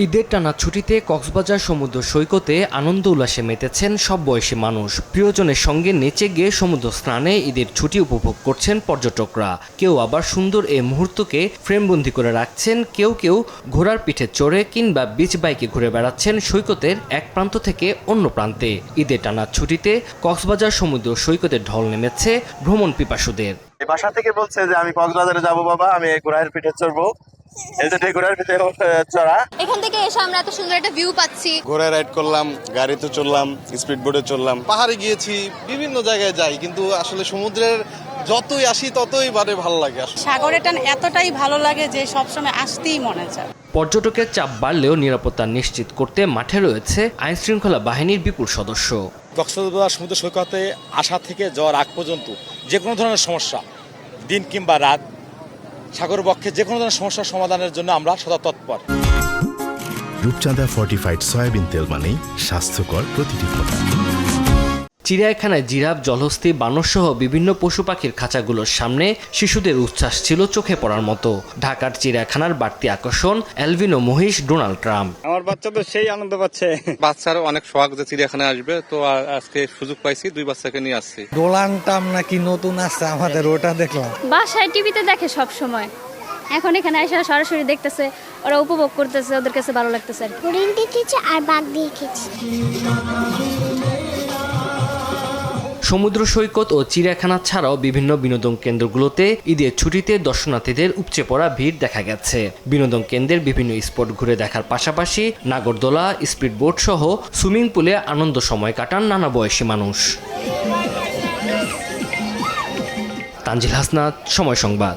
ঈদের টানা ছুটিতে কক্সবাজার সমুদ্র সৈকতে আনন্দ উল্লাসে মেতেছেন সব বয়সী মানুষ। প্রিয়জনের সঙ্গে নেচে গিয়ে সমুদ্র স্নানে ঈদের ছুটি উপভোগ করছেন পর্যটকরা। কেউ আবার সুন্দর এই মুহূর্তকে ফ্রেমবন্দি করে রাখছেন, কেউ কেউ ঘোড়ার পিঠে চড়ে কিংবা বিচ বাইকে ঘুরে বেড়াচ্ছেন সৈকতের এক প্রান্ত থেকে অন্য প্রান্তে। ঈদের টানা ছুটিতে কক্সবাজার সমুদ্র সৈকতে ঢল নেমেছে ভ্রমণ পিপাসুদের। বাসা থেকে বলছে যে আমি কক্সবাজারে যাবো বাবা, আমি ঘোড়ার পিঠে চড়বো। এখান থেকে এসে আমরা এত সুন্দর একটা ভিউ পাচ্ছি। ঘোড়ায় রাইড করলাম, গাড়িতে চললাম, স্পিড বোটে চললাম, পাহাড়ে গিয়েছি, বিভিন্ন জায়গায় যাই, কিন্তু আসলে সমুদ্রের যতই আসি ততই ভালো লাগে। সাগরের টান এতটাই ভালো লাগে যে সবসময় আসতেই মনে চায়। পর্যটকের চাপ বাড়লেও নিরাপত্তা নিশ্চিত করতে মাঠে রয়েছে আইনশৃঙ্খলা বাহিনীর বিপুল সদস্য। কক্সবাজার সমুদ্র সৈকতে আসা থেকে যাওয়ার আগ পর্যন্ত যে কোনো ধরনের সমস্যা, দিন কিংবা রাত, সাগর বক্ষে যে কোনো ধরনের সমস্যার সমাধানের জন্য আমরা সদা তৎপর। রূপচাঁদা ফর্টিফাইড সয়াবিন তেল মানেই স্বাস্থ্যকর প্রতিটি ফোঁটা। চিড়িয়াখানায় জিরাফ, জলহস্তী, বানরসহ বিভিন্ন পশু পাখির খাঁচাগুলোর সামনে শিশুদের উচ্ছ্বাস ছিল চোখে পড়ার মতো। ঢাকার চিড়িয়াখানার বাড়তি আকর্ষণ অ্যালবিনো মহিষ ডোনাল্ড ট্রাম্প। আমার বাচ্চা তো সেই আনন্দ পাচ্ছে। বাচ্চারও অনেক শখ যে চিড়িয়াখানায় আসবে, তো আজকে সুযোগ পাইছি, 2 বাচ্চাকে নিয়ে আসছি। ডোনাল্ড ট্রাম্প নাকি নতুন আসছে আমাদের, ওটা দেখলাম। বাসায় টিভিতে দেখে সব সময়, এখন এখানে এসে সরাসরি দেখতেছে, ওরা উপভোগ করতেছে, ওদের কাছে ভালো লাগতেছে। হরিণ দেখেছি আর বাঘ দেখেছি। সমুদ্র সৈকত ও চিড়িয়াখানা ছাড়াও বিভিন্ন বিনোদন কেন্দ্রগুলোতে ঈদের ছুটিতে দর্শনার্থীদের উপচে পড়া ভিড় দেখা গেছে। বিনোদন কেন্দ্রের বিভিন্ন স্পট ঘুরে দেখার পাশাপাশি নাগরদোলা, স্পিড বোট সহ সুইমিং পুলে আনন্দ সময় কাটান নানা বয়সী মানুষ। তানজিল হাসনাত, সময় সংবাদ।